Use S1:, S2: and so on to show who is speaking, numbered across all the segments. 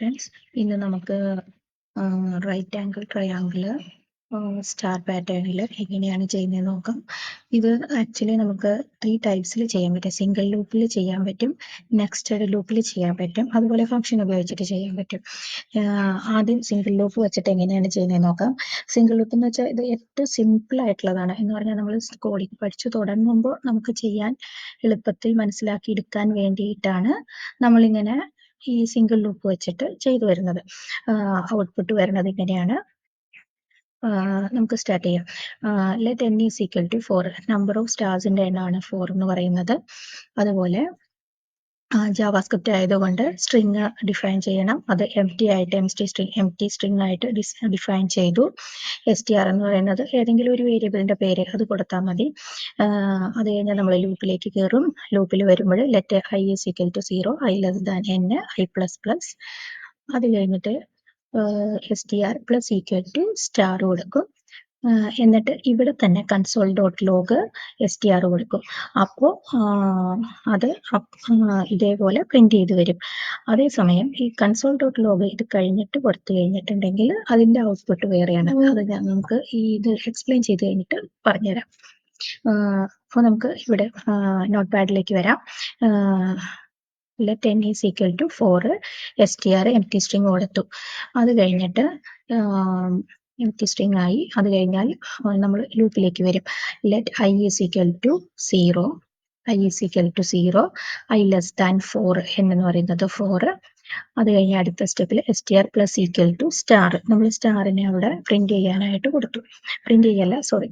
S1: Friends, ഇന്ന് നമുക്ക് right angle triangle star പാറ്റേണിൽ എങ്ങനെയാണ് ചെയ്യുന്നത് നോക്കാം. ഇത് ആക്ച്വലി നമുക്ക് 3 ടൈപ്സിൽ ചെയ്യാൻ പറ്റും. സിംഗിൾ ലൂപ്പിൽ ചെയ്യാൻ പറ്റും, നെക്സ്റ്റഡ് ലൂപ്പിൽ ചെയ്യാൻ പറ്റും, അതുപോലെ ഫംഗ്ഷൻ ഉപയോഗിച്ചിട്ട് ചെയ്യാൻ പറ്റും. ആദ്യം സിംഗിൾ ലൂപ്പ് വെച്ചിട്ട് എങ്ങനെയാണ് ചെയ്യുന്നത് നോക്കാം. സിംഗിൾ ലൂപ്പ് എന്ന് വെച്ചാൽ ഇത് ഏറ്റവും സിമ്പിൾ ആയിട്ടുള്ളതാണ്. എന്ന് പറഞ്ഞാൽ നമ്മൾ കോഡിംഗ് പഠിച്ചു തുടങ്ങുമ്പോൾ നമുക്ക് ചെയ്യാൻ എളുപ്പത്തിൽ മനസ്സിലാക്കി എടുക്കാൻ വേണ്ടിയിട്ടാണ് നമ്മളിങ്ങനെ ഈ സിംഗിൾ ലൂപ്പ് വെച്ചിട്ട് ചെയ്തു വരുന്നത്. ഔട്ട്പുട്ട് വരുന്നത് ഇങ്ങനെയാണ്. നമുക്ക് സ്റ്റാർട്ട് ചെയ്യാം. Let n is equal to 4. Number of സ്റ്റാർസിന്റെ എണ്ണമാണ് 4 എന്ന് പറയുന്നത്. അതുപോലെ ജാവാസ്ക്രിപ്റ്റ് ആയതുകൊണ്ട് സ്ട്രിങ് ഡിഫൈൻ ചെയ്യണം. അത് empty ആയിട്ട് empty string ആയിട്ട് ഡിഫൈൻ ചെയ്തു. str എന്ന് പറയുന്നത് ഏതെങ്കിലും ഒരു വേരിയബിളിന്റെ പേര് അത് കൊടുത്താൽ മതി. അത് കഴിഞ്ഞാൽ നമ്മൾ ലൂപ്പിലേക്ക് കയറും. ലൂപ്പിൽ വരുമ്പോൾ let i is equal to 0, i less than n, i plus plus. അത് കഴിഞ്ഞിട്ട് str plus equal to star കൊടുക്കും. എന്നിട്ട് ഇവിടെ തന്നെ കൺസോൾ ഡോട്ട് ലോഗ് str കൊടുക്കും. അപ്പോൾ അത് ഇതേപോലെ പ്രിന്റ് ചെയ്ത് വരും. അതേസമയം ഈ കൺസോൾ ഡോട്ട് ലോഗ് ഇത് കഴിഞ്ഞിട്ട് കൊടുത്തു കഴിഞ്ഞിട്ടുണ്ടെങ്കിൽ അതിന്റെ ഔട്ട്പുട്ട് വേറെയാണ്. അത് നമുക്ക് ഇത് എക്സ്പ്ലെയിൻ ചെയ്ത് കഴിഞ്ഞിട്ട് പറഞ്ഞുതരാം. അപ്പോൾ നമുക്ക് ഇവിടെ നോട്ട് പാഡിലേക്ക് വരാം. Let n is equal to 4, str empty string കൊടുത്തു. അത് കഴിഞ്ഞിട്ട് empty string ആയി. അത് കഴിഞ്ഞാൽ നമ്മൾ ലൂപ്പിലേക്ക് വരും. Let i is equal to 0, i is equal to 0, i less than 4, n എന്ന് പറയുന്നത് 4. അത് കഴിഞ്ഞ് അടുത്ത സ്റ്റെപ്പിൽ str plus equal to star. നമ്മൾ സ്റ്റാറിനെ അവിടെ പ്രിന്റ് ചെയ്യാനായിട്ട് കൊടുത്തു. പ്രിന്റ് ചെയ്യല്ല, സോറി,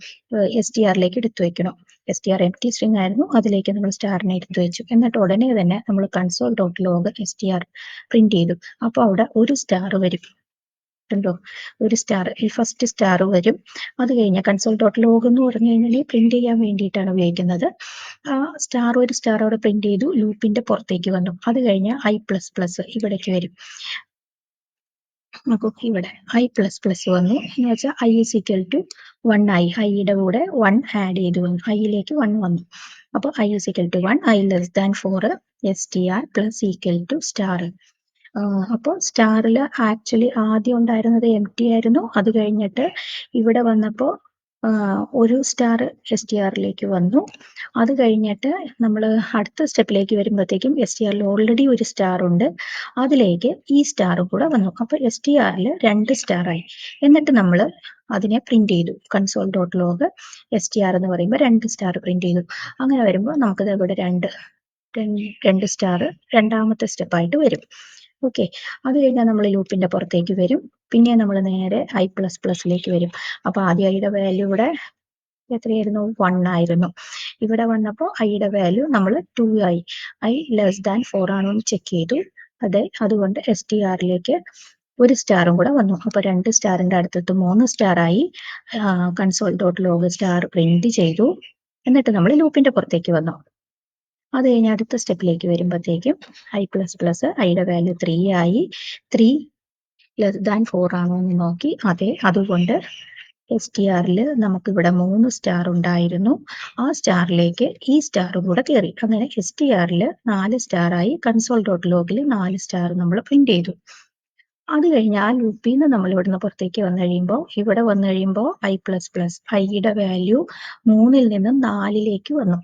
S1: str-ലേക്ക് എടുത്തു വെക്കണം. str empty string ആയിരുന്നു, അതിലേക്ക് നമ്മൾ സ്റ്റാറിനെ എടുത്തു വെച്ചു. എന്നിട്ട് ഉടനെ തന്നെ നമ്മൾ console dot log str print ചെയ്തു. അപ്പോൾ അവിടെ ഒരു സ്റ്റാർ വരും. ണ്ടോ, ഒരു സ്റ്റാർ, ഈ ഫസ്റ്റ് സ്റ്റാർ വരും. അത് കഴിഞ്ഞാൽ കൺസോൾ ഡോട്ട് ലോഗ് എന്ന് പറഞ്ഞു കഴിഞ്ഞാൽ പ്രിന്റ് ചെയ്യാൻ വേണ്ടിയിട്ടാണ് ഉപയോഗിക്കുന്നത്. ഒരു സ്റ്റാർ അവിടെ പ്രിന്റ് ചെയ്തു, ലൂപ്പിന്റെ പുറത്തേക്ക് വന്നു. അത് കഴിഞ്ഞാൽ i പ്ലസ് പ്ലസ് ഇവിടേക്ക് വരും. നോക്കൂ, ഇവിടെ i പ്ലസ് പ്ലസ് വന്നു എന്ന് വെച്ചാൽ i ഈസ് ഈക്വൽ ടു 1 ആയി. ഐയുടെ കൂടെ 1 ആഡ് ചെയ്ത് വന്നു, ഐയിലേക്ക് 1 വന്നു. അപ്പോൾ i is equal to 1, i less than 4, str plus equal to star. അപ്പോൾ സ്റ്റാറിൽ ആക്ച്വലി ആദ്യം ഉണ്ടായിരുന്നത് empty ആയിരുന്നു. അത് കഴിഞ്ഞിട്ട് ഇവിടെ വന്നപ്പോൾ ഒരു സ്റ്റാർ str-ലേക്ക് വന്നു. അത് കഴിഞ്ഞിട്ട് നമ്മൾ അടുത്ത സ്റ്റെപ്പിലേക്ക് വരുമ്പോഴത്തേക്കും str-ൽ ഓൾറെഡി ഒരു സ്റ്റാർ ഉണ്ട്, അതിലേക്ക് ഈ സ്റ്റാർ കൂടെ വന്നു. അപ്പോൾ str-ൽ 2 സ്റ്റാർ ആയി. എന്നിട്ട് നമ്മൾ അതിനെ പ്രിന്റ് ചെയ്തു. കൺസോൾ ഡോട്ട് ലോഗ് str എന്ന് പറയുമ്പോൾ 2 സ്റ്റാർ പ്രിന്റ് ചെയ്തു. അങ്ങനെ വരുമ്പോൾ നമുക്കത് ഇവിടെ രണ്ട് സ്റ്റാർ രണ്ടാമത്തെ സ്റ്റെപ്പായിട്ട് വരും. ഓക്കെ, അത് കഴിഞ്ഞാൽ നമ്മൾ ലൂപ്പിന്റെ പുറത്തേക്ക് വരും. പിന്നെ നമ്മൾ നേരെ i പ്ലസ് പ്ലസിലേക്ക് വരും. അപ്പൊ ആദ്യം ഐയുടെ വാല്യൂ ഇവിടെ എത്രയായിരുന്നു, 1 ആയിരുന്നു. ഇവിടെ വന്നപ്പോൾ ഐയുടെ വാല്യൂ നമ്മൾ 2 ആയി. i ലെസ് ദാൻ 4 ആണോ എന്ന് ചെക്ക് ചെയ്തു. അതുകൊണ്ട് str-ലേക്ക് ഒരു സ്റ്റാറും കൂടെ വന്നു. അപ്പൊ 2 സ്റ്റാറിന്റെ അടുത്തത് 3 സ്റ്റാർ ആയി. Console dot log star print ചെയ്തു. എന്നിട്ട് നമ്മൾ ലൂപ്പിന്റെ പുറത്തേക്ക് വന്നു. അത് കഴിഞ്ഞ് അടുത്ത സ്റ്റെപ്പിലേക്ക് വരുമ്പോഴത്തേക്കും i പ്ലസ് പ്ലസ്, ഐയുടെ വാല്യൂ 3 ആയി. 3 ലെസ് ദാൻ 4 ആണോ എന്ന് നോക്കി. അതെ, അതുകൊണ്ട് str-ൽ നമുക്ക് ഇവിടെ 3 സ്റ്റാർ ഉണ്ടായിരുന്നു. ആ സ്റ്റാറിലേക്ക് ഈ സ്റ്റാർ കൂടെ കയറി. അങ്ങനെ str-ൽ 4 സ്റ്റാർ ആയി. കൺസോൾ ഡോട്ട് ലോഗിൽ 4 സ്റ്റാർ നമ്മൾ പ്രിന്റ് ചെയ്തു. അത് കഴിഞ്ഞ് ആ ലൂപ്പിൽ നിന്ന് നമ്മൾ ഇവിടുന്ന് പുറത്തേക്ക് വന്നു കഴിയുമ്പോൾ ഇവിടെ വന്നു കഴിയുമ്പോൾ i പ്ലസ് പ്ലസ്, ഐയുടെ വാല്യൂ 3-ൽ നിന്ന് 4-ലേക്ക് വന്നു.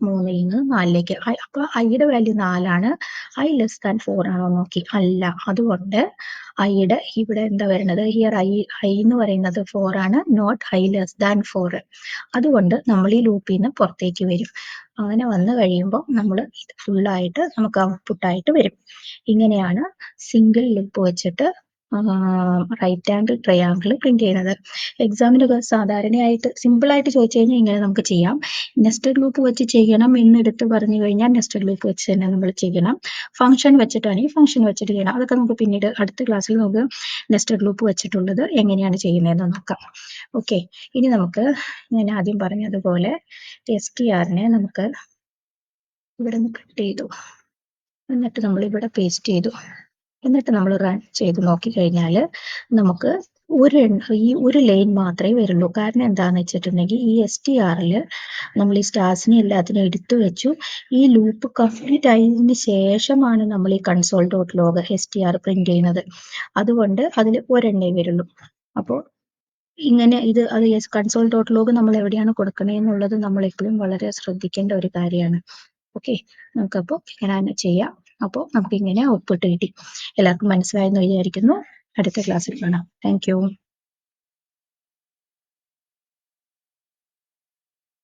S1: 3-ൽ നിന്ന് 4-ലേക്ക്. അപ്പൊ ഐയുടെ വാല്യൂ 4 ആണ്. i ലെസ് ദാൻ 4 ആണോ നോക്കി. അല്ല, അതുകൊണ്ട് ഐയുടെ ഇവിടെ എന്താ വരുന്നത്, ഹിയർ i എന്ന് പറയുന്നത് 4 ആണ്, നോട്ട് i ലെസ് ദാൻ 4. അതുകൊണ്ട് നമ്മൾ ഈ ലൂപ്പിൽ നിന്ന് പുറത്തേക്ക് വരും. അങ്ങനെ വന്നു കഴിയുമ്പോൾ നമ്മൾ ഇത് ഫുള്ളായിട്ട് നമുക്ക് ഔട്ട്പുട്ടായിട്ട് വരും. ഇങ്ങനെയാണ് സിംഗിൾ ലൂപ്പ് വെച്ചിട്ട് റൈറ്റ് ആംഗിൾ ട്രയാങ്കിൾ പ്രിന്റ് ചെയ്യുന്നത്. എക്സാമിനൊക്കെ സാധാരണയായിട്ട് സിമ്പിളായിട്ട് ചോദിച്ചു കഴിഞ്ഞാൽ ഇങ്ങനെ നമുക്ക് ചെയ്യാം. നെസ്റ്റഡ് ലൂപ്പ് വെച്ച് ചെയ്യണം എന്നെടുത്ത് പറഞ്ഞു കഴിഞ്ഞാൽ നെസ്റ്റഡ് ലൂപ്പ് വെച്ച് തന്നെ നമ്മൾ ചെയ്യണം. ഫംഗ്ഷൻ വെച്ചിട്ടാണെങ്കിൽ ഫംഗ്ഷൻ വെച്ചിട്ട് ചെയ്യണം. അതൊക്കെ നമുക്ക് പിന്നീട് അടുത്ത ക്ലാസ്സിൽ നമുക്ക് നെസ്റ്റഡ് ലൂപ്പ് വെച്ചിട്ടുള്ളത് എങ്ങനെയാണ് ചെയ്യുന്നതെന്ന് നോക്കാം. ഓക്കെ, ഇനി നമുക്ക് ഞാൻ ആദ്യം പറഞ്ഞതുപോലെ str-നെ നമുക്ക് ഇവിടെ നിന്ന് കട്ട് ചെയ്തു. എന്നിട്ട് നമ്മൾ ഇവിടെ പേസ്റ്റ് ചെയ്തു. എന്നിട്ട് നമ്മൾ റൺ ചെയ്ത് നോക്കിക്കഴിഞ്ഞാൽ നമുക്ക് ഈ ഒരു ലൈൻ മാത്രമേ വരുള്ളൂ. കാരണം എന്താണെന്ന് വെച്ചിട്ടുണ്ടെങ്കിൽ ഈ STRൽ നമ്മൾ ഈ സ്റ്റാർസിനെ എല്ലാത്തിനും എടുത്തു വെച്ചു. ഈ ലൂപ്പ് കംപ്ലീറ്റ് ആയതിനു ശേഷമാണ് നമ്മൾ ഈ console dot log STR print ചെയ്യുന്നത്. അതുകൊണ്ട് അതിൽ ഒരെണ്ണേ വരുള്ളൂ. അപ്പോൾ ഇങ്ങനെ അത് കൺസോൾ ഡോട്ട് ലോഗ് നമ്മൾ എവിടെയാണ് കൊടുക്കണേന്നുള്ളത് നമ്മൾ എപ്പോഴും വളരെ ശ്രദ്ധിക്കേണ്ട ഒരു കാര്യമാണ്. ഓക്കെ, നമുക്കപ്പോൾ ഇങ്ങനെ ചെയ്യാം. അപ്പോൾ നമുക്ക് ഇങ്ങനെ ഔട്ട്പുട്ട് കിട്ടി. എല്ലാവർക്കും മനസ്സിലായെന്ന് വിചാരിക്കുന്നു. അടുത്ത ക്ലാസ്സിൽ കാണാം. Thank you.